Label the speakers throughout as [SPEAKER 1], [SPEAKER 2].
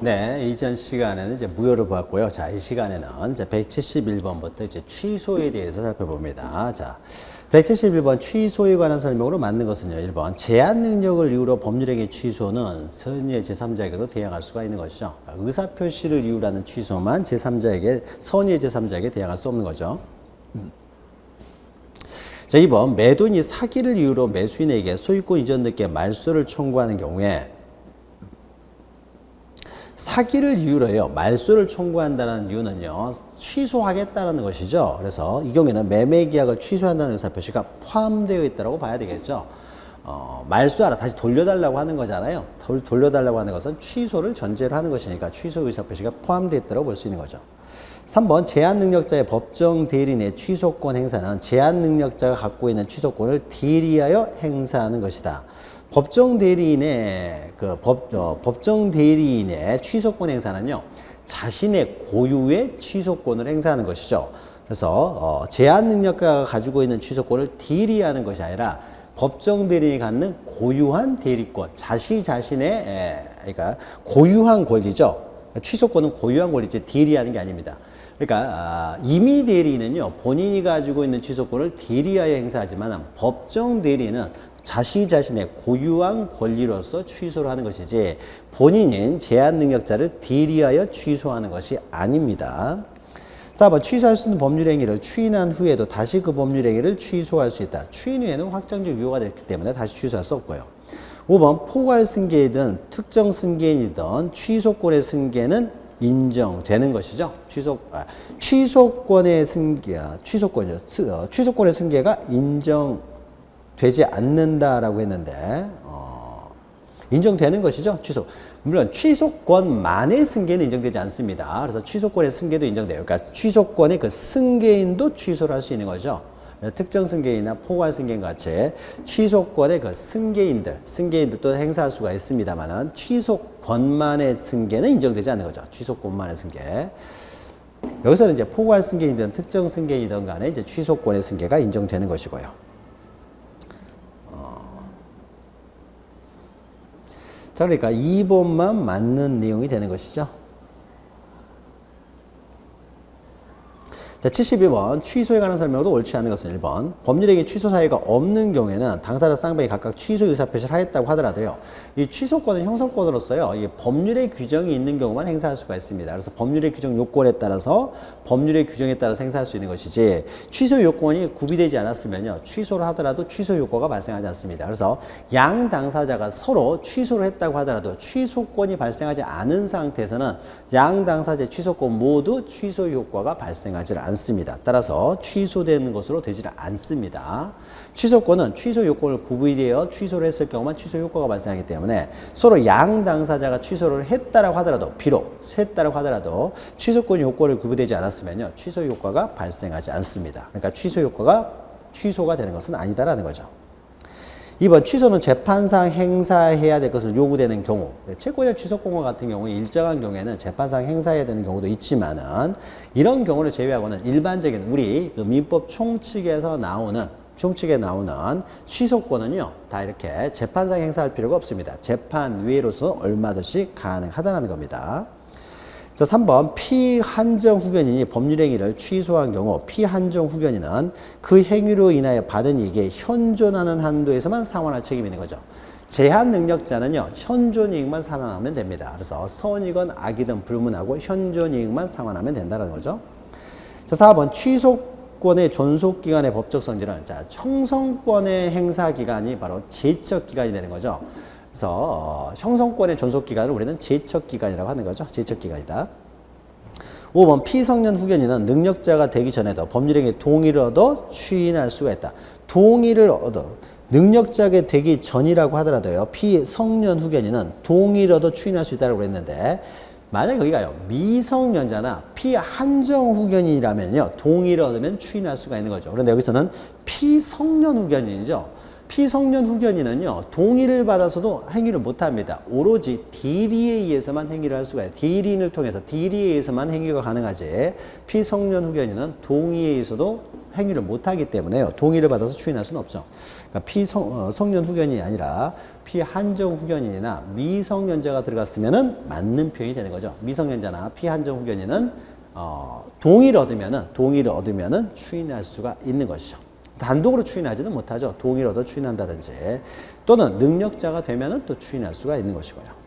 [SPEAKER 1] 네, 이전 시간에는 이제 무효를 보았고요. 자, 이 시간에는 이제 171번부터 이제 취소에 대해서 살펴봅니다. 자, 171번 취소에 관한 설명으로 맞는 것은요. 1번 제한 능력을 이유로 법률행위 취소는 선의의 제3자에게도 대항할 수가 있는 것이죠. 그러니까 의사표시를 이유로 하는 취소만 제3자에게, 선의의 제3자에게 대항할 수 없는 거죠. 자, 2번 매도인이 사기를 이유로 매수인에게 소유권 이전 등의 말소를 청구하는 경우에 사기를 이유로요. 말소를 청구한다는 이유는요. 취소하겠다는 것이죠. 그래서 이 경우에는 매매계약을 취소한다는 의사표시가 포함되어 있다고 봐야 되겠죠. 말소하라 다시 돌려달라고 하는 거잖아요. 돌려달라고 하는 것은 취소를 전제로 하는 것이니까 취소 의사표시가 포함되어 있다고 볼 수 있는 거죠. 3번 제한 능력자의 법정 대리인의 취소권 행사는 제한 능력자가 갖고 있는 취소권을 대리하여 행사하는 것이다. 법정 대리인의 법정 대리인의 취소권 행사는요. 자신의 고유의 취소권을 행사하는 것이죠. 그래서 제한 능력자가 가지고 있는 취소권을 대리하는 것이 아니라 법정 대리인이 갖는 고유한 대리권, 자신의 그러니까 고유한 권리죠. 취소권은 고유한 권리지 대리하는 게 아닙니다. 그러니까 임의 대리인은요. 본인이 가지고 있는 취소권을 대리하여 행사하지만 법정 대리인은 자신의 고유한 권리로서 취소를 하는 것이지 본인인 제한 능력자를 대리하여 취소하는 것이 아닙니다. 4번 취소할 수 있는 법률행위를 추인한 후에도 다시 그 법률행위를 취소할 수 있다. 추인 후에는 확정적 유효가 됐기 때문에 다시 취소할 수 없고요. 5번 포괄 승계이든 특정 승계인이든 취소권의 승계는 인정되는 것이죠. 취소권의 승계가 인정되지 않는다라고 했는데 인정되는 것이죠. 물론 취소권만의 승계는 인정되지 않습니다. 그래서 취소권의 승계도 인정돼요. 그러니까 취소권의 그 승계인도 취소를 할 수 있는 거죠. 특정 승계인이나 포괄 승계인 같이 취소권의 그 승계인들도 행사할 수가 있습니다만은 취소권만의 승계는 인정되지 않는 거죠. 취소권만의 승계. 여기서는 이제 포괄 승계인이든 특정 승계인이든 간에 이제 취소권의 승계가 인정되는 것이고요. 자, 그러니까 2번만 맞는 내용이 되는 것이죠. 자, 72번 취소에 관한 설명도 옳지 않은 것은 1번 법률행위 취소 사유가 없는 경우에는 당사자 쌍방이 각각 취소 의사표시를 하였다고 하더라도요. 이 취소권은 형성권으로서요. 이 법률의 규정이 있는 경우만 행사할 수가 있습니다. 그래서 법률의 규정 요건에 따라서 법률의 규정에 따라서 행사할 수 있는 것이지 취소 요건이 구비되지 않았으면요. 취소를 하더라도 취소 요건가 발생하지 않습니다. 그래서 양 당사자가 서로 취소를 했다고 하더라도 취소권이 발생하지 않은 상태에서는 양 당사자의 취소권 모두 취소 효과가 발생하지 않습니다. 따라서 취소되는 것으로 되지 않습니다. 취소권은 취소 요건을 구비되어 취소를 했을 경우만 취소 효과가 발생하기 때문에 서로 양 당사자가 취소를 했다라고 하더라도 취소권 요건을 구비되지 않았으면요. 취소 효과가 발생하지 않습니다. 그러니까 취소가 되는 것은 아니다라는 거죠. 2번 취소는 재판상 행사해야 될 것을 요구되는 경우 채권자 취소권과 같은 경우 일정한 경우에는 재판상 행사해야 되는 경우도 있지만은 이런 경우를 제외하고는 일반적인 우리 그 민법 총칙에 나오는 취소권은요 다 이렇게 재판상 행사할 필요가 없습니다. 재판 외로서 얼마든지 가능하다는 겁니다. 자, 3번 피한정 후견인이 법률행위를 취소한 경우 피한정 후견인은 그 행위로 인하여 받은 이익에 현존하는 한도에서만 상환할 책임이 있는 거죠. 제한 능력자는요. 현존 이익만 상환하면 됩니다. 그래서 선이건 악이든 불문하고 현존 이익만 상환하면 된다는 거죠. 자, 4번 취소권의 존속기간의 법적 성질은 자, 형성권의 행사기간이 바로 제척기간이 되는 거죠. 그래서 형성권의 존속기간을 우리는 제척기간이라고 하는 거죠. 제척기간이다. 5번 피성년 후견인은 능력자가 되기 전에도 법률행위 동의를 얻어 추인할 수가 있다. 동의를 얻어 능력자가 되기 전이라고 하더라도요. 피성년 후견인은 동의를 얻어 추인할 수 있다고 그랬는데 만약 여기가요. 미성년자나 피한정 후견인이라면요. 동의를 얻으면 추인할 수가 있는 거죠. 그런데 여기서는 피성년 후견인이죠. 피성년 후견인은요. 동의를 받아서도 행위를 못합니다. 오로지 대리에 의해서만 행위를 할 수가 있어요. 대리인을 통해서 대리에 의해서만 행위가 가능하지 피성년 후견인은 동의에 의해서도 행위를 못하기 때문에요. 동의를 받아서 추인할 수는 없죠. 그러니까 피성년 후견인이 아니라 피한정 후견인이나 미성년자가 들어갔으면은 맞는 표현이 되는 거죠. 미성년자나 피한정 후견인은 동의를 얻으면은 추인할 수가 있는 것이죠. 단독으로 추인하지는 못하죠. 동의를 얻어 추인한다든지 또는 능력자가 되면은 또 추인할 수가 있는 것이고요.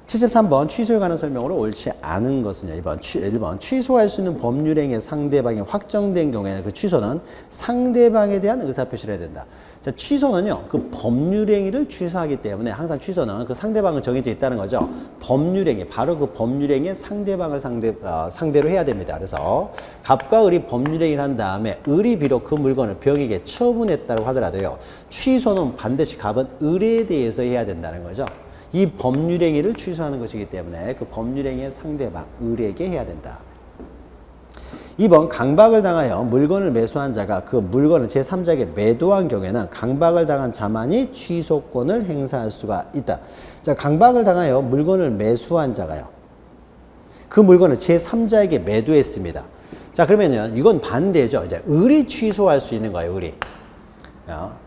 [SPEAKER 1] 73번 취소에 관한 설명으로 옳지 않은 것은요. 1번 취소할 수 있는 법률행위 상대방이 확정된 경우에는 그 취소는 상대방에 대한 의사표시를 해야 된다. 자, 취소는요. 그 법률행위를 취소하기 때문에 항상 취소는 그 상대방은 정해져 있다는 거죠. 법률행위, 바로 그 법률행위의 상대방을 상대로 해야 됩니다. 그래서 갑과 을이 법률행위를 한 다음에 을이 비록 그 물건을 병에게 처분했다고 하더라도요. 취소는 반드시 갑은 을에 대해서 해야 된다는 거죠. 이 법률행위를 취소하는 것이기 때문에 그 법률행위의 상대방, 을에게 해야 된다. 2번 강박을 당하여 물건을 매수한 자가 그 물건을 제3자에게 매도한 경우에는 강박을 당한 자만이 취소권을 행사할 수가 있다. 자, 강박을 당하여 물건을 매수한 자가요. 그 물건을 제3자에게 매도했습니다. 자, 그러면요. 이건 반대죠. 이제 을이 취소할 수 있는 거예요, 을이.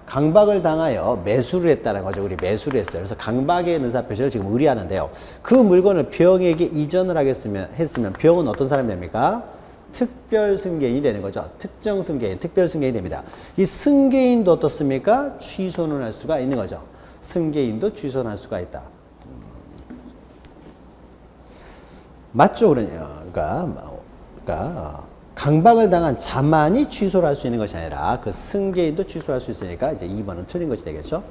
[SPEAKER 1] 강박을 당하여 매수를 했다는 거죠. 우리 매수를 했어요. 그래서 강박의 의사표시를 지금 을이 하는데요. 그 물건을 병에게 이전을 했으면 병은 어떤 사람이 됩니까? 특별 승계인이 되는 거죠. 특정 승계인, 특별 승계인이 됩니다. 이 승계인도 어떻습니까? 취소는 할 수가 있는 거죠. 승계인도 취소는 할 수가 있다. 맞죠? 그러니까 강박을 당한 자만이 취소를 할 수 있는 것이 아니라 그 승계인도 취소할 수 있으니까 이제 2번은 틀린 것이 되겠죠.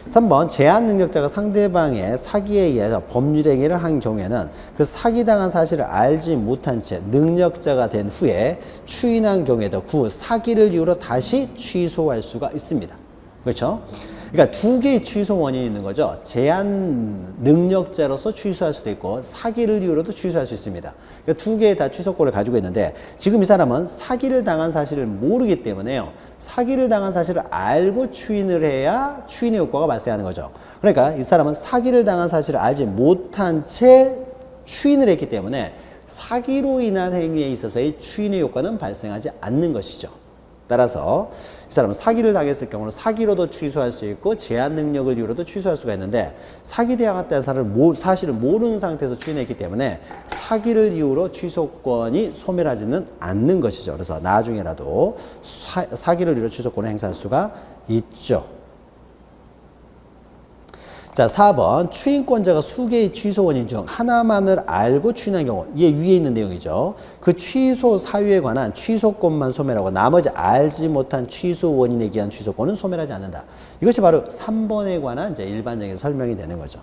[SPEAKER 1] 3번 제한 능력자가 상대방의 사기에 의해서 법률행위를 한 경우에는 그 사기당한 사실을 알지 못한 채 능력자가 된 후에 추인한 경우에도 그 사기를 이유로 다시 취소할 수가 있습니다. 그렇죠? 그러니까 두 개의 취소 원인이 있는 거죠. 제한 능력자로서 취소할 수도 있고 사기를 이유로도 취소할 수 있습니다. 그러니까 두 개의 다 취소권을 가지고 있는데 지금 이 사람은 사기를 당한 사실을 모르기 때문에요. 사기를 당한 사실을 알고 추인을 해야 추인의 효과가 발생하는 거죠. 그러니까 이 사람은 사기를 당한 사실을 알지 못한 채 추인을 했기 때문에 사기로 인한 행위에 있어서의 추인의 효과는 발생하지 않는 것이죠. 따라서 이 사람은 사기를 당했을 경우는 사기로도 취소할 수 있고 제한 능력을 이유로도 취소할 수가 있는데 사기당했다는 사실을 모르는 상태에서 추인했기 때문에 사기를 이유로 취소권이 소멸하지는 않는 것이죠. 그래서 나중에라도 사기를 이유로 취소권을 행사할 수가 있죠. 자, 4번 추인권자가 수개의 취소 원인 중 하나만을 알고 추인한 경우, 이게 위에 있는 내용이죠. 그 취소 사유에 관한 취소권만 소멸하고 나머지 알지 못한 취소 원인에 기한 취소권은 소멸하지 않는다. 이것이 바로 3번에 관한 이제 일반적인 설명이 되는 거죠.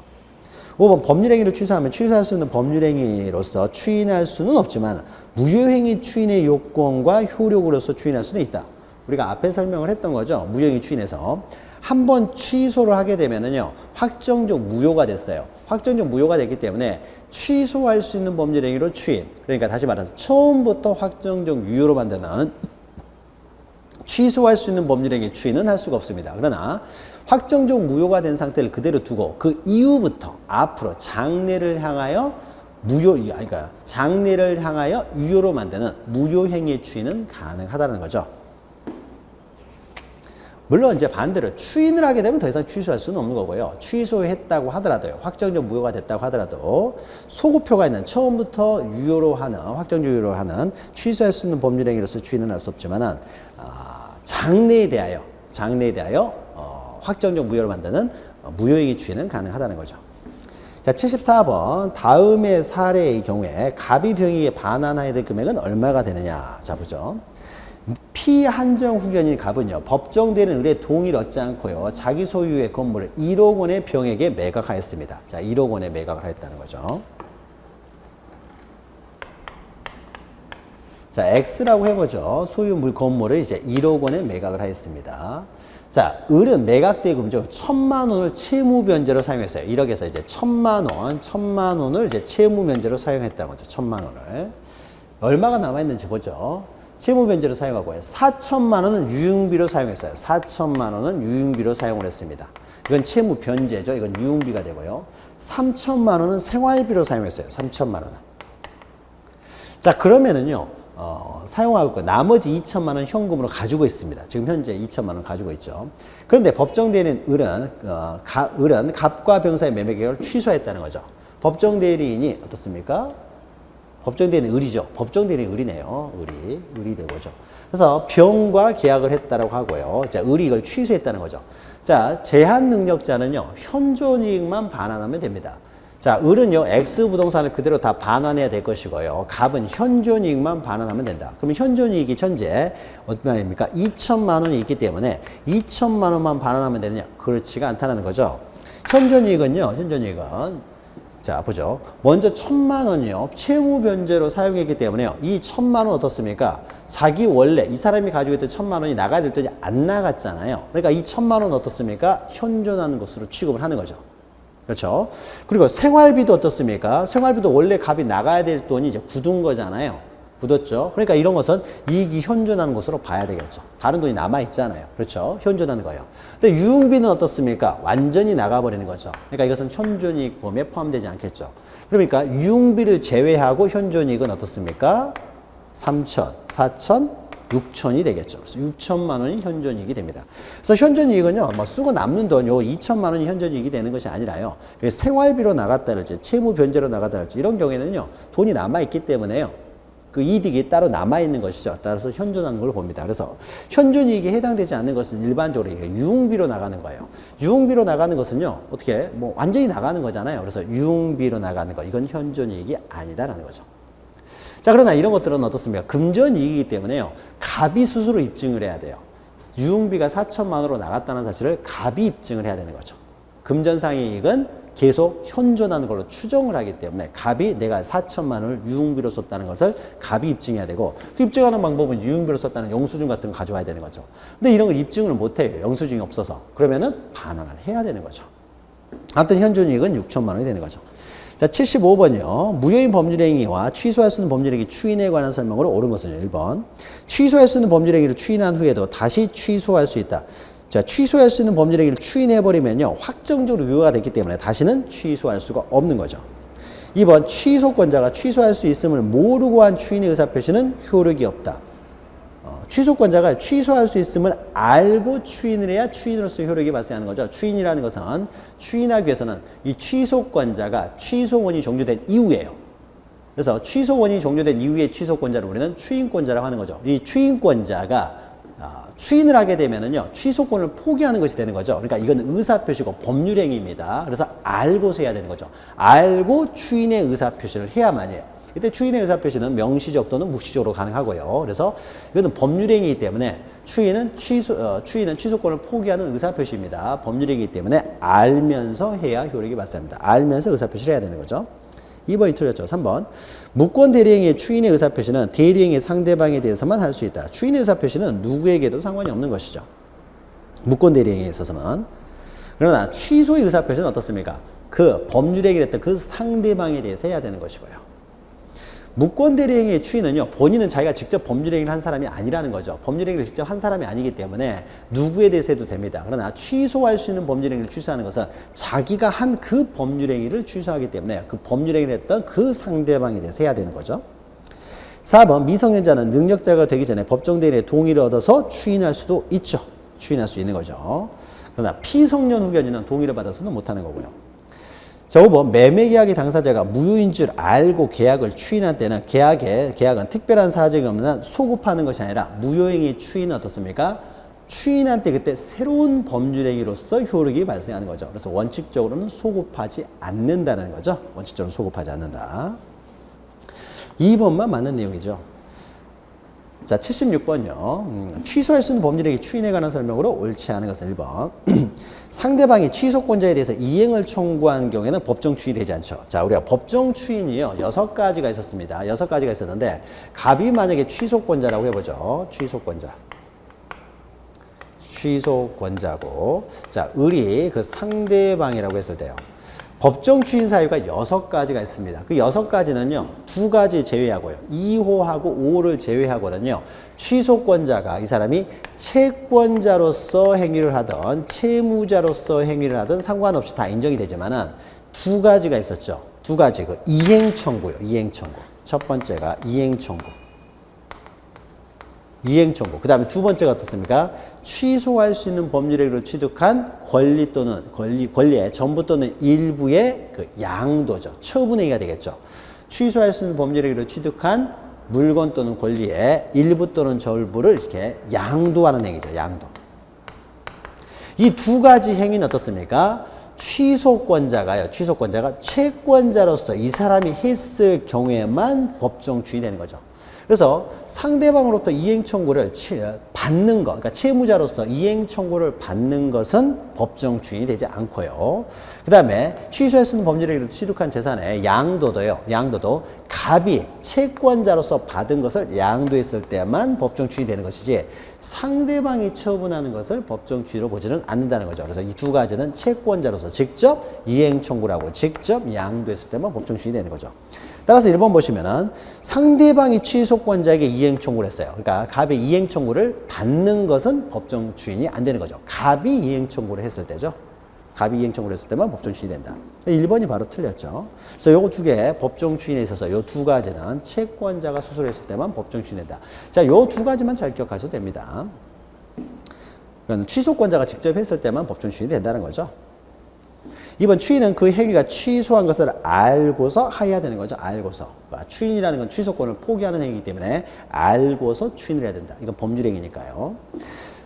[SPEAKER 1] 5번 법률행위를 취소하면 취소할 수 있는 법률행위로서 추인할 수는 없지만 무효행위 추인의 요건과 효력으로서 추인할 수는 있다. 우리가 앞에 설명을 했던 거죠. 무효행위 추인에서. 한 번 취소를 하게 되면은요, 확정적 무효가 됐어요. 확정적 무효가 됐기 때문에 취소할 수 있는 법률행위로 추인. 그러니까 다시 말해서 처음부터 확정적 유효로 만드는 취소할 수 있는 법률행위 추인은 할 수가 없습니다. 그러나 확정적 무효가 된 상태를 그대로 두고 그 이후부터 앞으로 장래를 향하여 장래를 향하여 유효로 만드는 무효행위 추인은 가능하다는 거죠. 물론 이제 반대로 추인을 하게 되면 더 이상 취소할 수는 없는 거고요. 취소했다고 하더라도요. 확정적 무효가 됐다고 하더라도 소급표가 있는 처음부터 유효로 하는 확정적 유효로 하는 취소할 수 있는 법률행위로서 추인은 할 수 없지만은 장래에 대하여 확정적 무효로 만드는 무효행위 추인은 가능하다는 거죠. 자, 74번 다음의 사례의 경우에 갑이 병에게 반환하여야 될 금액은 얼마가 되느냐. 자, 보죠. 피한정 후견인 갑은요, 법정되는 을의 동의를 얻지 않고요, 자기 소유의 건물을 1억 원의 병에게 매각하였습니다. 자, 1억 원에 매각을 하였다는 거죠. 자, X라고 해보죠. 소유 건물을 이제 1억 원에 매각을 하였습니다. 자, 을은 매각대 금액 1,000만 원을 채무 변제로 사용했어요. 1억에서 이제 1,000만 원을 이제 채무 변제로 사용했다는 거죠. 1,000만 원을. 얼마가 남아있는지 보죠. 채무 변제로 사용하고요. 4천만 원은 유흥비로 사용했어요. 4천만 원은 유흥비로 사용을 했습니다. 이건 채무 변제죠. 이건 유흥비가 되고요. 3천만 원은 생활비로 사용했어요. 3천만 원은. 자, 그러면은요. 사용하고 있고 나머지 2천만 원 현금으로 가지고 있습니다. 지금 현재 2천만 원 가지고 있죠. 그런데 법정 대리인 을은 갑과 병사의 매매 계약을 취소했다는 거죠. 법정 대리인이 어떻습니까? 법정 대리인 을이죠. 법정 대리인 을이네요. 을이 되고죠. 그래서 병과 계약을 했다라고 하고요. 자, 을이 이걸 취소했다는 거죠. 자, 제한 능력자는요, 현존이익만 반환하면 됩니다. 자, 을은요, X 부동산을 그대로 다 반환해야 될 것이고요. 갑은 현존이익만 반환하면 된다. 그러면 현존이익이 현재 어떤 말입니까? 2천만 원이 있기 때문에 2천만 원만 반환하면 되느냐? 그렇지가 않다는 거죠. 현존이익은 자, 보죠. 먼저 1,000만 원이요. 채무 변제로 사용했기 때문에요. 이 1,000만 원 어떻습니까? 자기 원래 이 사람이 가지고 있던 1,000만 원이 나가야 될 돈이 안 나갔잖아요. 그러니까 이 1,000만 원 어떻습니까? 현존하는 것으로 취급을 하는 거죠. 그렇죠? 그리고 생활비도 어떻습니까? 생활비도 원래 값이 나가야 될 돈이 이제 굳은 거잖아요. 굳었죠? 그러니까 이런 것은 이익이 현존하는 것으로 봐야 되겠죠. 다른 돈이 남아있잖아요. 그렇죠? 현존하는 거예요. 근데 유흥비는 어떻습니까? 완전히 나가버리는 거죠. 그러니까 이것은 현존이익 범위에 포함되지 않겠죠. 그러니까 유흥비를 제외하고 현존이익은 어떻습니까? 3천, 4천, 6천이 되겠죠. 그래서 6천만 원이 현존이익이 됩니다. 그래서 현존이익은요, 뭐 쓰고 남는 돈, 요 2천만 원이 현존이익이 되는 것이 아니라요. 생활비로 나갔다랄지, 채무 변제로 나갔다랄지, 이런 경우에는요, 돈이 남아있기 때문에요. 그 이득이 따로 남아있는 것이죠. 따라서 현존하는 걸 봅니다. 그래서 현존이익에 해당되지 않는 것은 일반적으로 유흥비로 나가는 거예요. 유흥비로 나가는 것은요, 어떻게, 뭐, 완전히 나가는 거잖아요. 그래서 유흥비로 나가는 거, 이건 현존이익이 아니다라는 거죠. 자, 그러나 이런 것들은 어떻습니까? 금전이익이기 때문에요. 갑이 스스로 입증을 해야 돼요. 유흥비가 4천만 원으로 나갔다는 사실을 갑이 입증을 해야 되는 거죠. 금전상의 이익은 계속 현존하는 걸로 추정을 하기 때문에 갑이 내가 4천만 원을 유흥비로 썼다는 것을 갑이 입증해야 되고 그 입증하는 방법은 유흥비로 썼다는 영수증 같은 거 가져와야 되는 거죠. 근데 이런 걸 입증을 못해요. 영수증이 없어서. 그러면은 반환을 해야 되는 거죠. 아무튼 현존이익은 6천만 원이 되는 거죠. 자, 75번이요. 무효인 법률행위와 취소할 수 있는 법률행위 추인에 관한 설명으로 옳은 것은요. 1번. 취소할 수 있는 법률행위를 추인한 후에도 다시 취소할 수 있다. 자, 취소할 수 있는 법률행위를 추인해버리면요. 확정적으로 유효가 됐기 때문에 다시는 취소할 수가 없는 거죠. 2번. 취소권자가 취소할 수 있음을 모르고 한 추인의 의사표시는 효력이 없다. 취소권자가 취소할 수 있음을 알고 추인을 해야 추인으로서 효력이 발생하는 거죠. 추인이라는 것은 추인하기 위해서는 이 취소권자가 취소원이 종료된 이후에요. 그래서 취소원이 종료된 이후에 취소권자를 우리는 추인권자라고 하는 거죠. 이 추인권자가 추인을 하게 되면은요, 취소권을 포기하는 것이 되는 거죠. 그러니까 이건 의사표시고 법률행위입니다. 그래서 알고서 해야 되는 거죠. 알고 추인의 의사표시를 해야만 해요. 이때 추인의 의사표시는 명시적 또는 묵시적으로 가능하고요. 그래서 이거는 법률행위이기 때문에 추인은 취소권을 포기하는 의사표시입니다. 법률행위이기 때문에 알면서 해야 효력이 발생합니다. 알면서 의사표시를 해야 되는 거죠. 2번이 틀렸죠. 3번. 무권 대리행위의 추인의 의사표시는 대리행위 상대방에 대해서만 할 수 있다. 추인의 의사표시는 누구에게도 상관이 없는 것이죠. 무권 대리행위에 있어서는. 그러나 취소의 의사표시는 어떻습니까? 그 법률행위를 했던 그 상대방에 대해서 해야 되는 것이고요. 무권 대리행위의 추인은요, 본인은 자기가 직접 법률행위를 한 사람이 아니라는 거죠. 법률행위를 직접 한 사람이 아니기 때문에 누구에 대해서 해도 됩니다. 그러나 취소할 수 있는 법률행위를 취소하는 것은 자기가 한 그 법률행위를 취소하기 때문에 그 법률행위를 했던 그 상대방에 대해서 해야 되는 거죠. 4번. 미성년자는 능력자가 되기 전에 법정 대리인의 동의를 얻어서 추인할 수도 있죠. 추인할 수 있는 거죠. 그러나 피성년 후견인은 동의를 받아서는 못하는 거고요. 자, 5번. 매매계약의 당사자가 무효인 줄 알고 계약을 추인한 때는 계약은 특별한 사정이 없는 한 소급하는 것이 아니라 무효행위 추인은 어떻습니까? 추인한 때 그때 새로운 법률행위로서 효력이 발생하는 거죠. 그래서 원칙적으로는 소급하지 않는다는 거죠. 원칙적으로 소급하지 않는다. 2번만 맞는 내용이죠. 자, 76번요. 취소할 수 있는 법률행위 추인에 관한 설명으로 옳지 않은 것은 1번. 상대방이 취소권자에 대해서 이행을 청구한 경우에는 법정 추인이 되지 않죠. 자, 우리가 법정 추인이요, 6가지가 있었습니다. 6가지가 있었는데, 갑이 만약에 취소권자라고 해보죠. 취소권자고, 자, 을이 그 상대방이라고 했을 때요. 법정 추인 사유가 6가지가 있습니다. 그 6가지는요, 2가지 제외하고요. 2호하고 5호를 제외하고는요, 취소권자가 이 사람이 채권자로서 행위를 하든 채무자로서 행위를 하든 상관없이 다 인정이 되지만은 2가지가 있었죠. 2가지. 그 이행 청구요. 이행 청구. 첫 번째가 이행 청구. 이행 청구. 그 다음에 두 번째가 어떻습니까? 취소할 수 있는 법률행위로 취득한 권리 또는 권리의 전부 또는 일부의 그 양도죠. 처분행위가 되겠죠. 취소할 수 있는 법률행위로 취득한 물건 또는 권리의 일부 또는 전부를 이렇게 양도하는 행위죠. 양도. 이 두 가지 행위는 어떻습니까? 취소권자가요. 취소권자가 채권자로서 이 사람이 했을 경우에만 법정 주인이 되는 거죠. 그래서 상대방으로부터 이행 청구를 받는 것, 그러니까 채무자로서 이행 청구를 받는 것은 법정 주인이 되지 않고요. 그 다음에 취소할 수 있는 법률행위로 취득한 재산의 양도도요. 양도도 갑이 채권자로서 받은 것을 양도했을 때만 법정 주인이 되는 것이지 상대방이 처분하는 것을 법정 주인으로 보지는 않는다는 거죠. 그래서 이 두 가지는 채권자로서 직접 이행 청구를 하고 직접 양도했을 때만 법정 주인이 되는 거죠. 따라서 1번 보시면은 상대방이 취소권자에게 이행 청구를 했어요. 그러니까 갑이 이행 청구를 받는 것은 법정 주인이 안 되는 거죠. 갑이 이행 청구를 했을 때죠. 갑이 이행 청구를 했을 때만 법정 주인이 된다. 1번이 바로 틀렸죠. 그래서 요거 두 개 법정 주인에 있어서 요 두 가지는 채권자가 수술했을 때만 법정 주인이 된다. 자, 요 두 가지만 잘 기억하셔도 됩니다. 그러니까 취소권자가 직접 했을 때만 법정 주인이 된다는 거죠. 이번 추인은 그 행위가 취소한 것을 알고서 해야 되는 거죠. 알고서. 그러니까 추인이라는 건 취소권을 포기하는 행위이기 때문에 알고서 추인을 해야 된다. 이건 법률행위니까요.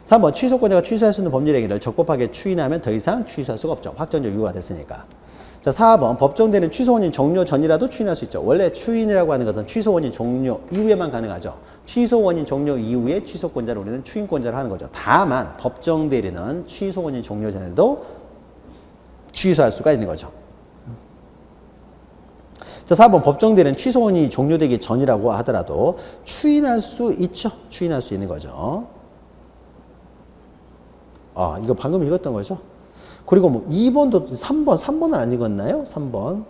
[SPEAKER 1] 3번 취소권자가 취소할 수 있는 법률행위를 적법하게 추인하면 더 이상 취소할 수가 없죠. 확정적 유효가 됐으니까. 자, 4번 법정되는 취소 원인 종료 전이라도 추인할 수 있죠. 원래 추인이라고 하는 것은 취소 원인 종료 이후에만 가능하죠. 취소 원인 종료 이후에 취소권자를 우리는 추인권자를 하는 거죠. 다만 법정 대리는 취소 원인 종료 전에도 취소할 수가 있는 거죠. 자, 4번 법정대리는 취소원이 종료되기 전이라고 하더라도 추인할 수 있죠. 추인할 수 있는 거죠. 아, 이거 방금 읽었던 거죠. 그리고 뭐 2번도 3번은 안 읽었나요? 3번.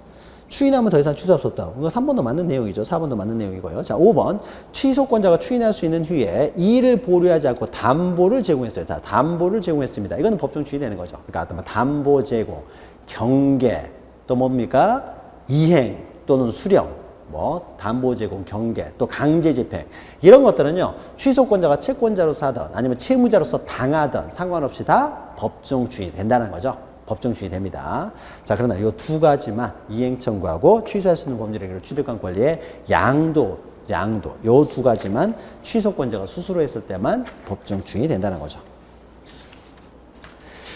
[SPEAKER 1] 추인하면 더 이상 취소할 수 없다. 이거 3번도 맞는 내용이죠. 4번도 맞는 내용이고요. 자, 5번. 취소권자가 추인할 수 있는 후에 이의를 보류하지 않고 담보를 제공했어요. 다 담보를 제공했습니다. 이거는 법정 추인이 되는 거죠. 그러니까 담보 제공, 경계, 또 뭡니까? 이행 또는 수령, 뭐 담보 제공, 경계, 또 강제 집행 이런 것들은요. 취소권자가 채권자로서 하든 아니면 채무자로서 당하든 상관없이 다 법정 추인이 된다는 거죠. 법정 추인이 됩니다. 자, 그러나 이 두 가지만 이행 청구하고 취소할 수 있는 법률행위를 취득한 권리의 양도 이 두 가지만 취소권자가 스스로 했을 때만 법정 추인이 된다는 거죠.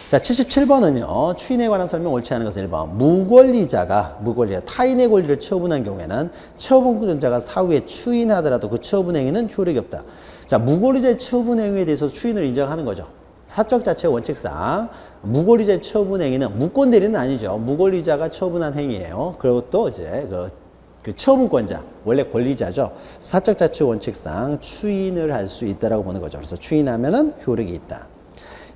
[SPEAKER 1] 자, 77번은요. 추인에 관한 설명 옳지 않은 것은 1번. 무권리자가 타인의 권리를 처분한 경우에는 처분권자가 사후에 추인하더라도 그 처분행위는 효력이 없다. 자, 무권리자의 처분행위에 대해서 추인을 인정하는 거죠. 사적 자체의 원칙상 무권리자의 처분행위는 무권대리는 아니죠. 무권리자가 처분한 행위예요. 그리고 또 이제 그 처분권자, 원래 권리자죠. 사적 자체 원칙상 추인을 할 수 있다라고 보는 거죠. 그래서 추인하면은 효력이 있다.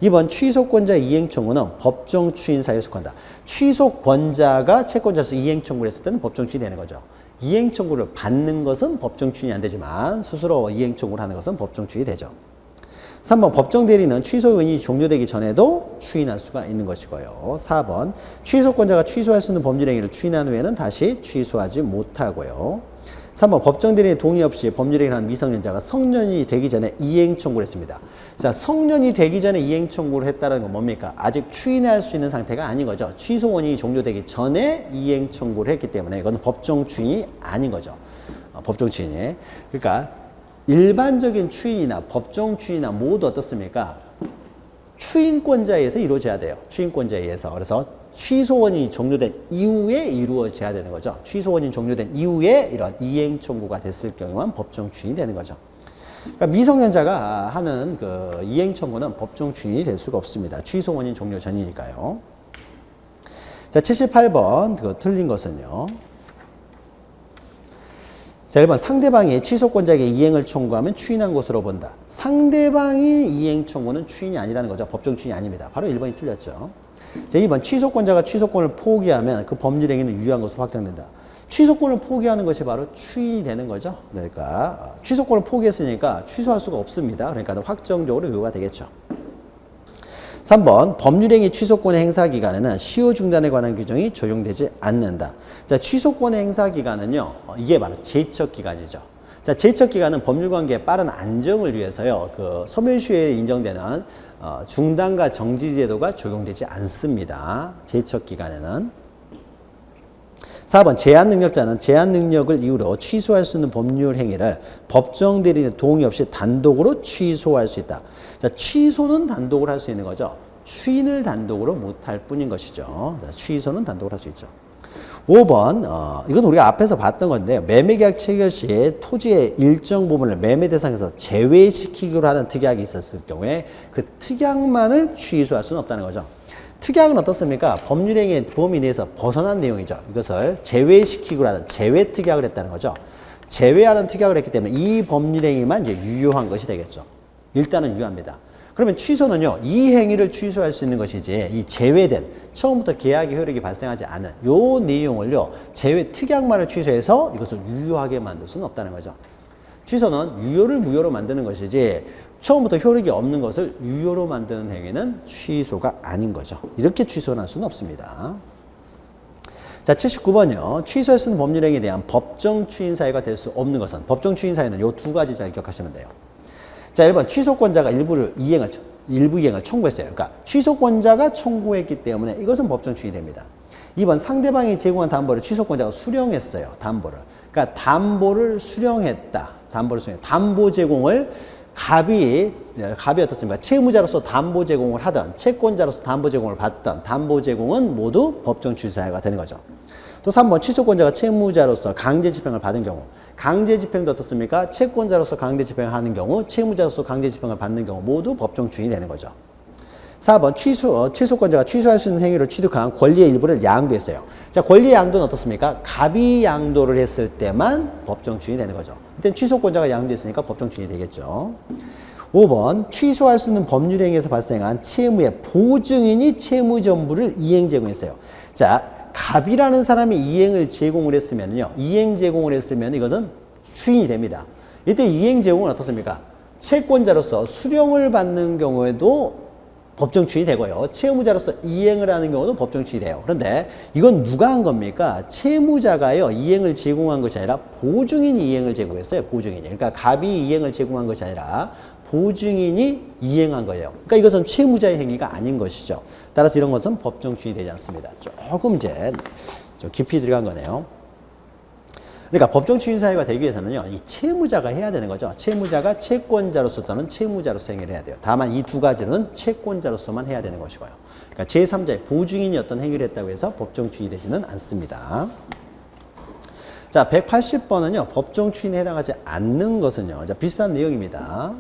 [SPEAKER 1] 2번 취소권자 이행 청구는 법정 추인 사유에 속한다. 취소권자가 채권자로서 이행 청구를 했을 때는 법정 추인이 되는 거죠. 이행 청구를 받는 것은 법정 추인이 안 되지만 스스로 이행 청구를 하는 것은 법정 추인이 되죠. 3번 법정 대리는 취소 요인이 종료되기 전에도 추인할 수가 있는 것이고요. 4번 취소권자가 취소할 수 있는 법률행위를 추인한 후에는 다시 취소하지 못하고요. 3번 법정 대리의 동의 없이 법률행위를 한 미성년자가 성년이 되기 전에 이행 청구를 했습니다. 자, 성년이 되기 전에 이행 청구를 했다는 건 뭡니까? 아직 추인할 수 있는 상태가 아닌 거죠. 취소 원인이 종료되기 전에 이행 청구를 했기 때문에 이건 법정 추인이 아닌 거죠. 법정 추인이. 그러니까 일반적인 추인이나 법정 추인이나 모두 어떻습니까? 추인권자에 의해서 이루어져야 돼요. 추인권자에 의해서. 그래서 취소원이 종료된 이후에 이루어져야 되는 거죠. 취소원이 종료된 이후에 이런 이행 청구가 됐을 경우만 법정 추인이 되는 거죠. 그러니까 미성년자가 하는 그 이행 청구는 법정 추인이 될 수가 없습니다. 취소원인 종료 전이니까요. 자, 78번 그거 틀린 것은요. 자, 1번 상대방이 취소권자에게 이행을 청구하면 추인한 것으로 본다. 상대방이 이행 청구는 추인이 아니라는 거죠. 법정 추인이 아닙니다. 바로 1번이 틀렸죠. 자, 2번 취소권자가 취소권을 포기하면 그 법률행위는 유효한 것으로 확정된다. 취소권을 포기하는 것이 바로 추인이 되는 거죠. 그러니까 취소권을 포기했으니까 취소할 수가 없습니다. 그러니까 확정적으로 유효가 되겠죠. 3번 법률행위 취소권의 행사 기간에는 시효 중단에 관한 규정이 적용되지 않는다. 자, 취소권의 행사 기간은요. 이게 바로 제척 기간이죠. 자, 제척기간은 법률관계의 빠른 안정을 위해서요, 그 소멸시효에 인정되는 중단과 정지 제도가 적용되지 않습니다. 제척기간에는. 4번 제한 능력자는 제한 능력을 이유로 취소할 수 있는 법률 행위를 법정 대리인의 동의 없이 단독으로 취소할 수 있다. 자, 취소는 단독으로 할 수 있는 거죠. 추인을 단독으로 못할 뿐인 것이죠. 취소는 단독으로 할 수 있죠. 5번 이건 우리가 앞에서 봤던 건데요. 매매계약 체결 시에 토지의 일정 부분을 매매 대상에서 제외시키기로 하는 특약이 있었을 경우에 그 특약만을 취소할 수는 없다는 거죠. 특약은 어떻습니까? 법률행위의 범위 내에서 벗어난 내용이죠. 이것을 제외시키기로 하는 제외 특약을 했다는 거죠. 제외하는 특약을 했기 때문에 이 법률행위만 이제 유효한 것이 되겠죠. 일단은 유효합니다. 그러면 취소는요, 이 행위를 취소할 수 있는 것이지, 이 제외된, 처음부터 계약의 효력이 발생하지 않은 요 내용을요, 제외 특약만을 취소해서 이것을 유효하게 만들 수는 없다는 거죠. 취소는 유효를 무효로 만드는 것이지, 처음부터 효력이 없는 것을 유효로 만드는 행위는 취소가 아닌 거죠. 이렇게 취소할 수는 없습니다. 자, 79번이요. 취소할 수 있는 법률행위에 대한 법정 추인 사유가 될 수 없는 것은, 법정 추인 사유는 요 두 가지 잘 기억하시면 돼요. 자, 1번 취소권자가 일부 이행을 청구했어요. 그러니까 취소권자가 청구했기 때문에 이것은 법정 추인이 됩니다. 2번 상대방이 제공한 담보를 취소권자가 수령했어요. 담보를. 그러니까 담보를 수령했다. 담보 제공을 갑이 어떻습니까? 채무자로서 담보 제공을 하든 채권자로서 담보 제공을 받든 담보 제공은 모두 법정 추인 사유가 되는 거죠. 또 3번 취소권자가 채무자로서 강제 집행을 받은 경우, 강제 집행도 어떻습니까? 채권자로서 강제 집행을 하는 경우, 채무자로서 강제 집행을 받는 경우 모두 법정 추인이 되는 거죠. 4번 취소권자가 취소할 수 있는 행위를 취득한 권리의 일부를 양도했어요. 자, 권리의 양도는 어떻습니까? 갑이 양도를 했을 때만 법정 추인이 되는 거죠. 일단 취소권자가 양도했으니까 법정 추인이 되겠죠. 5번 취소할 수 있는 법률행위에서 발생한 채무의 보증인이 채무 전부를 이행 제공했어요. 자, 갑이라는 사람이 이행 제공을 했으면 이것은 추인이 됩니다. 이때 이행 제공은 어떻습니까? 채권자로서 수령을 받는 경우에도 법정 추인이 되고요. 채무자로서 이행을 하는 경우도 법정 추인이 돼요. 그런데 이건 누가 한 겁니까? 채무자가요, 이행을 제공한 것이 아니라 보증인이 이행을 제공했어요. 보증인이. 그러니까 갑이 이행을 제공한 것이 아니라 보증인이 이행한 거예요. 그러니까 이것은 채무자의 행위가 아닌 것이죠. 따라서 이런 것은 법정 추인이 되지 않습니다. 조금 이제 좀 깊이 들어간 거네요. 그러니까 법정 추인 사유가 되기 위해서는요, 이 채무자가 해야 되는 거죠. 채무자가 채권자로서 또는 채무자로서 행위를 해야 돼요. 다만 이 두 가지는 채권자로서만 해야 되는 것이고요. 그러니까 제3자의 보증인이 어떤 행위를 했다고 해서 법정 추인이 되지는 않습니다. 자, 180번은요, 법정 추인에 해당하지 않는 것은요, 자, 비슷한 내용입니다.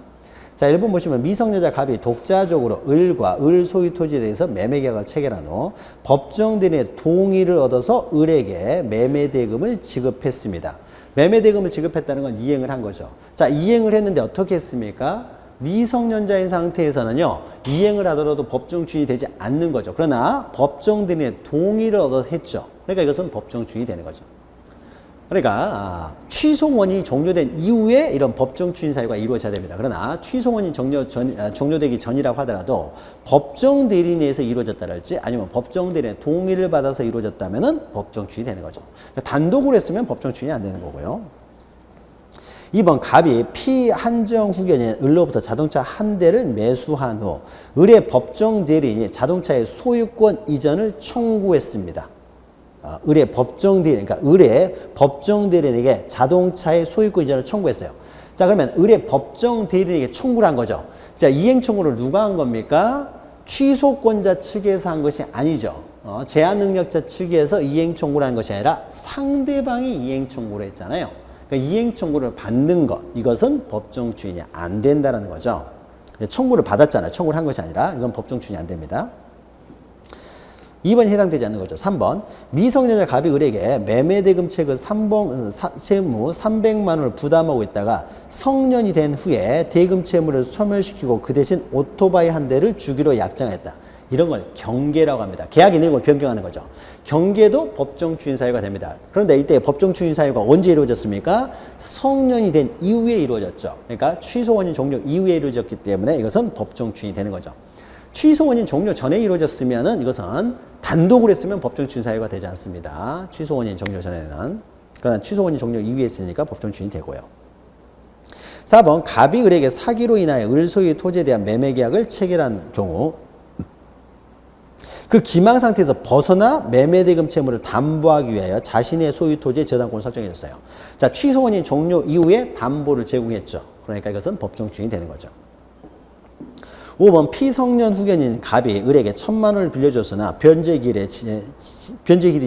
[SPEAKER 1] 자, 1번 보시면 미성년자 갑이 독자적으로 을과 을 소유 토지에 대해서 매매계약을 체결한 후 법정 대리인의 동의를 얻어서 을에게 매매대금을 지급했습니다. 매매대금을 지급했다는 건 이행을 한 거죠. 자, 이행을 했는데 어떻게 했습니까? 미성년자인 상태에서는요, 이행을 하더라도 법정 추인이 되지 않는 거죠. 그러나 법정 대리인의 동의를 얻어서 했죠. 그러니까 이것은 법정 추인이 되는 거죠. 그러니까 취소 원인이 종료된 이후에 이런 법정 추인 사유가 이루어져야 됩니다. 그러나 취소 원인이 종료되기 전이라고 하더라도 법정 대리인에서 이루어졌다랄지 아니면 법정 대리인의 동의를 받아서 이루어졌다면은 법정 추인이 되는 거죠. 그러니까 단독으로 했으면 법정 추인이 안 되는 거고요. 2번 갑이 피한정 후견인 을로부터 자동차 한 대를 매수한 후 을의 법정 대리인이 자동차의 소유권 이전을 청구했습니다. 을의 법정 대리인, 그러니까 을의 법정 대리인에게 자동차의 소유권 이전을 청구했어요. 자, 그러면 을의 법정 대리인에게 청구를 한 거죠. 자, 이행 청구를 누가 한 겁니까? 취소권자 측에서 한 것이 아니죠. 제한 능력자 측에서 이행 청구를 한 것이 아니라 상대방이 이행 청구를 했잖아요. 그러니까 이행 청구를 받는 것, 이것은 법정 추인이 안 된다는 거죠. 청구를 받았잖아요. 청구를 한 것이 아니라 이건 법정 추인이 안 됩니다. 2번이 해당되지 않는 거죠. 3번 미성년자 갑이 을에게 매매대금 채무 300만 원을 부담하고 있다가 성년이 된 후에 대금 채무를 소멸시키고 그 대신 오토바이 한 대를 주기로 약정했다. 이런 걸 경계라고 합니다. 계약의 내용을 변경하는 거죠. 경계도 법정 추인 사유가 됩니다. 그런데 이때 법정 추인 사유가 언제 이루어졌습니까? 성년이 된 이후에 이루어졌죠. 그러니까 취소 원인 종료 이후에 이루어졌기 때문에 이것은 법정 추인이 되는 거죠. 취소 원인 종료 전에 이루어졌으면은 이것은 단독으로 했으면 법정 추인 사유가 되지 않습니다. 취소 원인 종료 전에는. 그러나 취소 원인 종료 이후에 했으니까 법정 추인이 되고요. 4번 갑이 을에게 사기로 인하여 을 소유의 토지에 대한 매매 계약을 체결한 경우 그 기망 상태에서 벗어나 매매대금 채무를 담보하기 위하여 자신의 소유 토지의 저당권을 설정해줬어요. 자, 취소원이 종료 이후에 담보를 제공했죠. 그러니까 이것은 법정 주인이 되는 거죠. 5번 피성년 후견인 갑이 을에게 1,000만 원을 빌려줬으나 변제기일이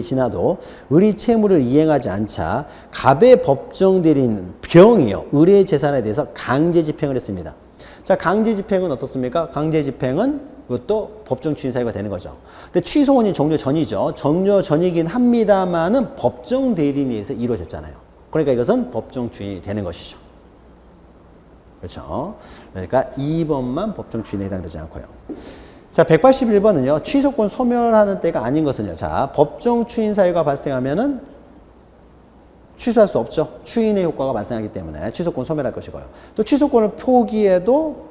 [SPEAKER 1] 지나도 을이 채무를 이행하지 않자 갑의 법정 대리인 병이요 을의 재산에 대해서 강제 집행을 했습니다. 자, 강제 집행은 어떻습니까? 강제 집행은 이것도 법정 주인 사유가 되는 거죠. 근데 취소원이 종료 전이죠. 종료 전이긴 합니다만은 법정 대리인에 의해서 이루어졌잖아요. 그러니까 이것은 법정 주인이 되는 것이죠. 그렇죠. 그러니까 2번만 법정 주인에 해당되지 않고요. 자, 181번은요. 취소권 소멸하는 때가 아닌 것은요. 자, 법정 추인 사유가 발생하면은 취소할 수 없죠. 추인의 효과가 발생하기 때문에 취소권 소멸할 것이고요. 또 취소권을 포기해도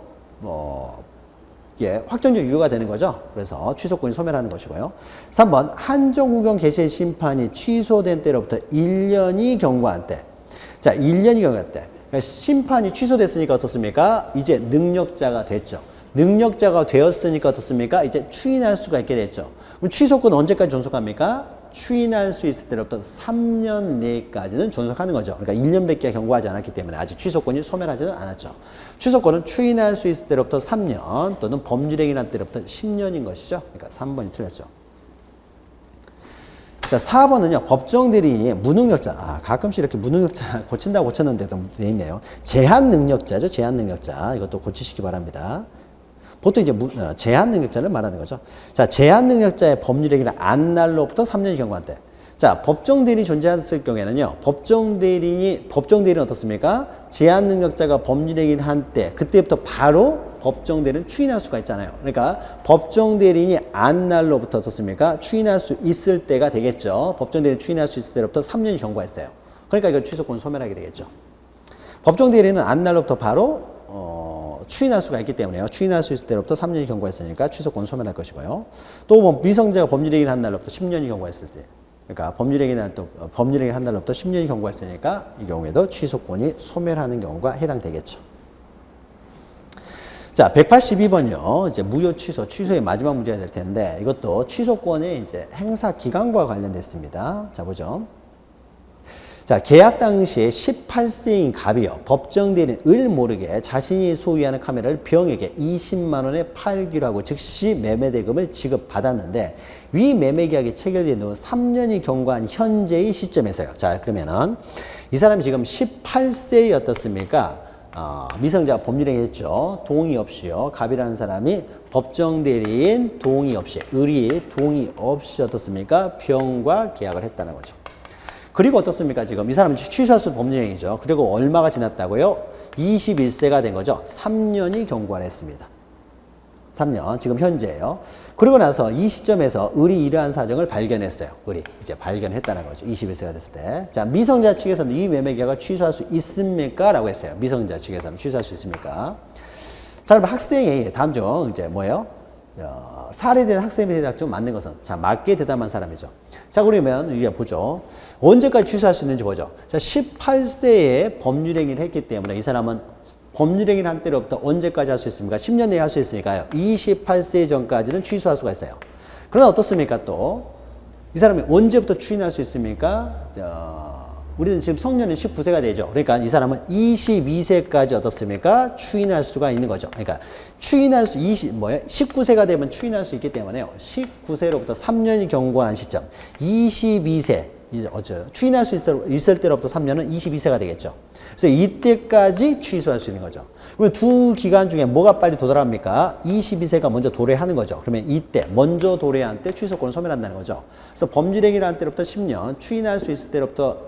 [SPEAKER 1] 이게 확정적 유효가 되는 거죠. 그래서 취소권이 소멸하는 것이고요. 3번 한정후견 개시의 심판이 취소된 때로부터 1년이 경과한 때. 자, 1년이 경과한 때. 그러니까 심판이 취소됐으니까 어떻습니까? 이제 능력자가 됐죠. 능력자가 되었으니까 어떻습니까? 이제 추인할 수가 있게 됐죠. 그럼 취소권 언제까지 존속합니까? 추인할 수 있을 때로부터 3년 내까지는 존속하는 거죠. 그러니까 1년밖에 경과하지 않았기 때문에 아직 취소권이 소멸하지는 않았죠. 취소권은 추인할 수 있을 때로부터 3년 또는 법률행위한 때로부터 10년인 것이죠. 그러니까 3번이 틀렸죠. 자, 4번은요, 법정 대리인이 무능력자. 가끔씩 이렇게 무능력자 고친다고 고쳤는데도 돼 있네요. 제한 능력자죠. 제한 능력자. 이것도 고치시기 바랍니다. 보통 이제 제한 능력자를 말하는 거죠. 자, 제한 능력자의 법률행위는 안날로부터 3년이 경과한 때. 자, 법정 대리인이 존재했을 경우에는요, 법정 대리인은 어떻습니까? 제한 능력자가 법률행위를 한 때, 그때부터 바로 법정 대리인은 추인할 수가 있잖아요. 그러니까 법정 대리인이 안날로부터 어떻습니까? 추인할 수 있을 때가 되겠죠. 법정 대리인 추인할 수 있을 때로부터 3년이 경과했어요. 그러니까 이걸 취소권 소멸하게 되겠죠. 법정 대리인은 안날로부터 바로 추인할 수가 있기 때문에요. 추인할 수 있을 때로부터 3년이 경과했으니까 취소권 소멸할 것이고요. 또 뭐 미성자가 법률행위를 한 날로부터 10년이 경과했을 때, 그러니까 법률행위 한 날로부터 10년이 경과했으니까 이 경우에도 취소권이 소멸하는 경우가 해당되겠죠. 자, 182번이요. 이제 무효 취소의 마지막 문제가 될 텐데 이것도 취소권의 이제 행사 기간과 관련됐습니다. 자, 보죠. 자, 계약 당시에 18세인 갑이요. 법정 대리인 을 모르게 자신이 소유하는 카메라를 병에게 20만 원에 팔기로 하고 즉시 매매대금을 지급받았는데 위 매매계약이 체결된 후 3년이 경과한 현재의 시점에서요. 자, 그러면은 이 사람이 지금 18세였었습니까? 미성자가 법률행위 했죠. 동의 없이요. 갑이라는 사람이 법정 대리인 동의 없이, 을이 동의 없이 어떻습니까? 병과 계약을 했다는 거죠. 그리고 어떻습니까? 지금 이 사람은 취소할 수 법률행위죠. 그리고 얼마가 지났다고요? 21세가 된 거죠. 3년이 경과를 했습니다. 3년, 지금 현재예요. 그리고 나서 이 시점에서 을이 이러한 사정을 발견했어요. 을이 이제 발견했다는 거죠. 21세가 됐을 때. 자, 미성자 측에서는 이 매매계약을 취소할 수 있습니까? 라고 했어요. 미성자 측에서는 취소할 수 있습니까? 자, 그럼 학생이 다음 중 이제 뭐예요? 사례된 학생에 대답 좀 맞는 것은, 자, 맞게 대답한 사람이죠. 자, 그러면 이제 보죠. 언제까지 취소할 수 있는지 보죠. 자, 18세에 법률행위를 했기 때문에 이 사람은 법률행위를 한 때로부터 언제까지 할 수 있습니까? 10년 내에 할 수 있으니까요. 28세 전까지는 취소할 수가 있어요. 그러나 어떻습니까? 또 이 사람이 언제부터 추인할 수 있습니까? 우리는 지금 성년은 19세가 되죠. 그러니까 이 사람은 22세까지 어떻습니까? 추인할 수가 있는 거죠. 그러니까 추인할 수 19세가 되면 추인할 수 있기 때문에요. 19세로부터 3년이 경과한 시점, 22세 추인할 수 있을 때로부터 3년은 22세가 되겠죠. 그래서 이때까지 취소할 수 있는 거죠. 그러면 두 기간 중에 뭐가 빨리 도달합니까? 22세가 먼저 도래하는 거죠. 그러면 이때 먼저 도래한 때 취소권을 소멸한다는 거죠. 그래서 법률행위를 한 때로부터 10년, 추인할 수 있을 때로부터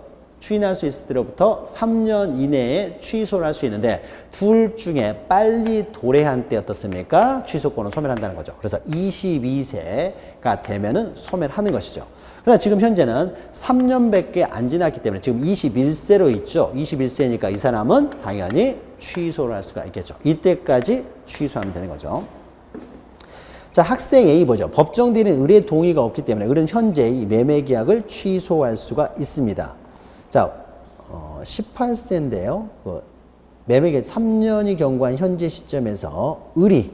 [SPEAKER 1] 3년 이내에 취소를 할 수 있는데 둘 중에 빨리 도래한 때 어떻습니까? 취소권을 소멸한다는 거죠. 그래서 22세가 되면은 소멸하는 것이죠. 그러나 지금 현재는 3년밖에 안 지났기 때문에 지금 21세로 있죠. 21세니까 이 사람은 당연히 취소를 할 수가 있겠죠. 이때까지 취소하면 되는 거죠. 자, 학생 A 보죠. 법정 대리인 을의 동의가 없기 때문에 을은 현재 이 매매 계약을 취소할 수가 있습니다. 자, 18세인데요. 매매기간 3년이 경과한 현재 시점에서 을이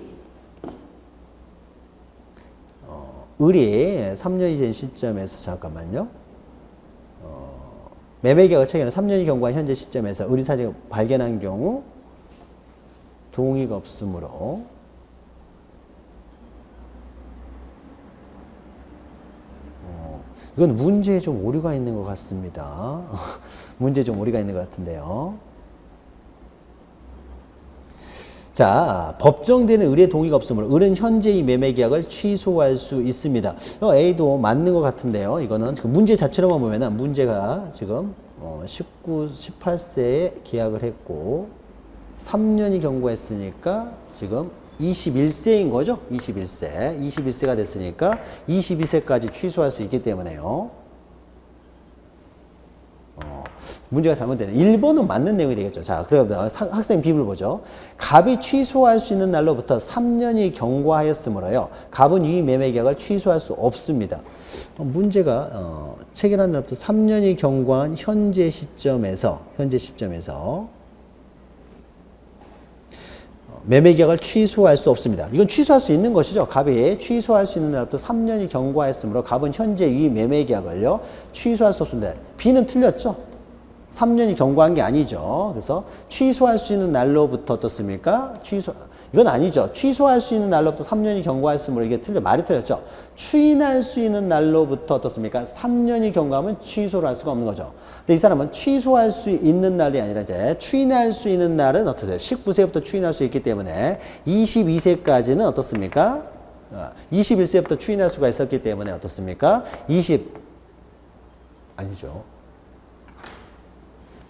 [SPEAKER 1] 3년이 된 시점에서 잠깐만요. 매매계약을 체결한 3년이 경과한 현재 시점에서 을이 사직을 발견한 경우 동의가 없으므로 이건 문제에 좀 오류가 있는 것 같습니다. 문제에 좀 오류가 있는 것 같은데요. 자, 법정되는 을의 동의가 없으므로 을은 현재 이 매매계약을 취소할 수 있습니다. A도 맞는 것 같은데요. 이거는 문제 자체로만 보면은 문제가 지금 18세에 계약을 했고 3년이 경과했으니까 지금 21세인 거죠. 21세. 21세가 됐으니까 22세까지 취소할 수 있기 때문에요. 문제가 잘못되네. 1번은 맞는 내용이 되겠죠. 자, 그러면 학생 B를 보죠. 갑이 취소할 수 있는 날로부터 3년이 경과하였으므로요. 갑은 이 매매계약을 취소할 수 없습니다. 문제가 체결한 날부터 3년이 경과한 현재 시점에서 매매계약을 취소할 수 없습니다. 이건 취소할 수 있는 것이죠. 갑이 취소할 수 있는 날부터 3년이 경과했으므로 갑은 현재 이 매매계약을요 취소할 수 없습니다. B는 틀렸죠. 3년이 경과한 게 아니죠. 그래서 취소할 수 있는 날로부터 어떻습니까? 이건 아니죠. 취소할 수 있는 날로부터 3년이 경과했으므로 이게 말이 틀렸죠. 추인할 수 있는 날로부터 어떻습니까? 3년이 경과하면 취소를 할 수가 없는 거죠. 근데 이 사람은 취소할 수 있는 날이 아니라 이제 추인할 수 있는 날은 어떻게 돼요? 19세부터 추인할 수 있기 때문에 22세까지는 어떻습니까? 21세부터 추인할 수가 있었기 때문에 어떻습니까? 아니죠.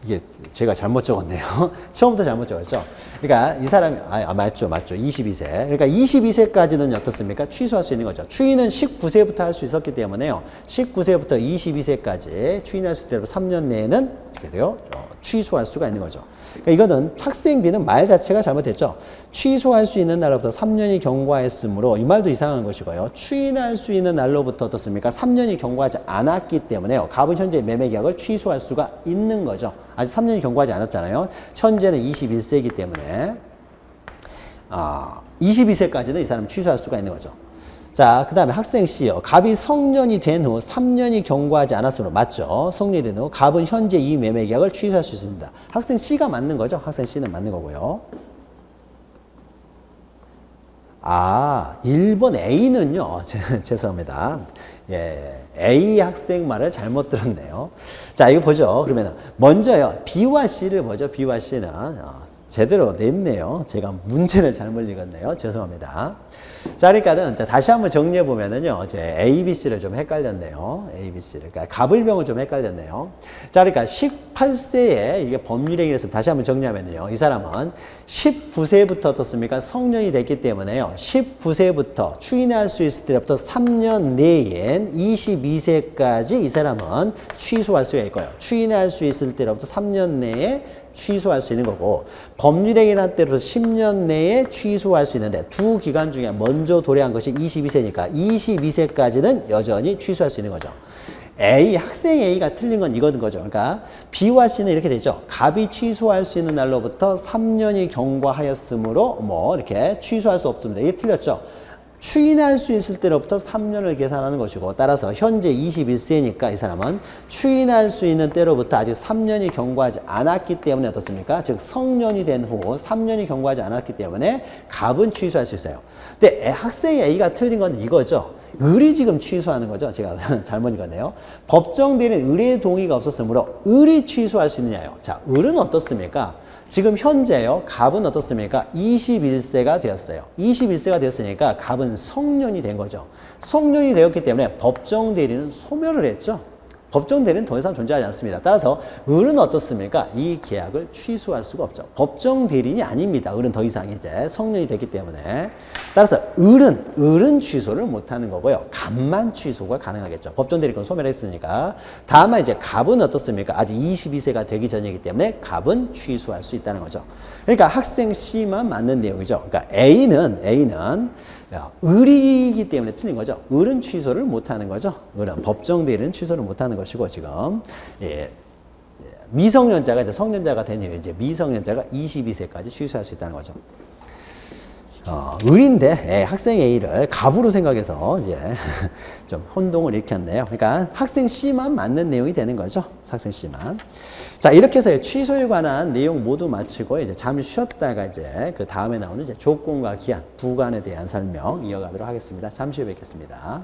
[SPEAKER 1] 이게 제가 잘못 적었네요. 처음부터 잘못 적었죠. 그러니까 이 사람이 맞죠. 22세. 그러니까 22세까지는 어떻습니까? 취소할 수 있는 거죠. 추인은 19세부터 할 수 있었기 때문에요. 19세부터 22세까지 추인할 수 있도록 3년 내에는 어떻게 돼요? 취소할 수가 있는 거죠. 그러니까 이거는 학생 B는 말 자체가 잘못됐죠. 취소할 수 있는 날로부터 3년이 경과했으므로 이 말도 이상한 것이고요. 추인할 수 있는 날로부터 어떻습니까? 3년이 경과하지 않았기 때문에요. 갑은 현재 매매계약을 취소할 수가 있는 거죠. 아직 3년이 경과하지 않았잖아요. 현재는 21세이기 때문에 22세까지는 이 사람은 취소할 수가 있는 거죠. 자, 그 다음에 학생 C요. 갑이 성년이 된 후 3년이 경과하지 않았으므로 맞죠. 성년이 된 후 갑은 현재 이 매매계약을 취소할 수 있습니다. 학생 C가 맞는 거죠. 학생 C는 맞는 거고요. 1번 A는요. 죄송합니다. 예, A 학생 말을 잘못 들었네요. 자, 이거 보죠. 그러면 먼저요. B와 C를 보죠. B와 C는 제대로 냈네요. 제가 문제를 잘못 읽었네요. 죄송합니다. 자, 그러니까는 다시 한번 정리해 보면은요, 이제 A, B, C를 좀 헷갈렸네요. A, B, C를. 그러니까 갑을병을 좀 헷갈렸네요. 자, 그러니까 18세에 이게 법률행위에서 다시 한번 정리하면요, 이 사람은 19세부터 어떻습니까? 성년이 됐기 때문에요, 19세부터 추인할 수 있을 때부터 3년 내엔 22세까지 이 사람은 취소할 수가 있고요. 추인할 수 있을 때로부터 3년 내에 취소할 수 있는 거고, 법률행위란 때로 10년 내에 취소할 수 있는데 두 기간 중에 먼저 도래한 것이 22세니까 22세까지는 여전히 취소할 수 있는 거죠. 학생 A가 틀린 건 이거는 거죠. 그러니까 B와 C는 이렇게 되죠. 갑이 취소할 수 있는 날로부터 3년이 경과하였으므로 이렇게 취소할 수 없습니다. 이게 틀렸죠. 추인할 수 있을 때로부터 3년을 계산하는 것이고, 따라서 현재 21세니까 이 사람은 추인할 수 있는 때로부터 아직 3년이 경과하지 않았기 때문에 어떻습니까? 즉 성년이 된 후 3년이 경과하지 않았기 때문에 갑은 취소할 수 있어요. 근데 학생 A가 틀린 건 이거죠. 을이 지금 취소하는 거죠. 제가 잘못 읽었네요. 법정대리인 을의 동의가 없었으므로 을이 취소할 수 있느냐요. 자, 을은 어떻습니까? 지금 현재요. 갑은 어떻습니까? 21세가 되었어요. 21세가 되었으니까 갑은 성년이 된 거죠. 성년이 되었기 때문에 법정 대리는 소멸을 했죠. 법정 대리는 더 이상 존재하지 않습니다. 따라서 을은 어떻습니까? 이 계약을 취소할 수가 없죠. 법정 대리인이 아닙니다. 을은 더 이상 이제 성년이 됐기 때문에. 따라서 을은 취소를 못하는 거고요. 갑만 취소가 가능하겠죠. 법정 대리권 소멸했으니까. 다만 이제 갑은 어떻습니까? 아직 22세가 되기 전이기 때문에 갑은 취소할 수 있다는 거죠. 그러니까 학생 C만 맞는 내용이죠. 그러니까 A는 을이기 때문에 틀린 거죠. 을은 취소를 못하는 거죠. 을은 법정 대리는 취소를 못하는 것이고 지금 미성년자가 이제 성년자가 된 이후에 이제 미성년자가 22세까지 취소할 수 있다는 거죠. 을인데 학생 A를 갑으로 생각해서 이제 좀 혼동을 일으켰네요. 그러니까 학생 C만 맞는 내용이 되는 거죠. 학생 C만. 자, 이렇게 해서 취소에 관한 내용 모두 마치고 이제 잠시 쉬었다가 이제 그 다음에 나오는 이제 조건과 기한, 부관에 대한 설명 이어가도록 하겠습니다. 잠시 후에 뵙겠습니다.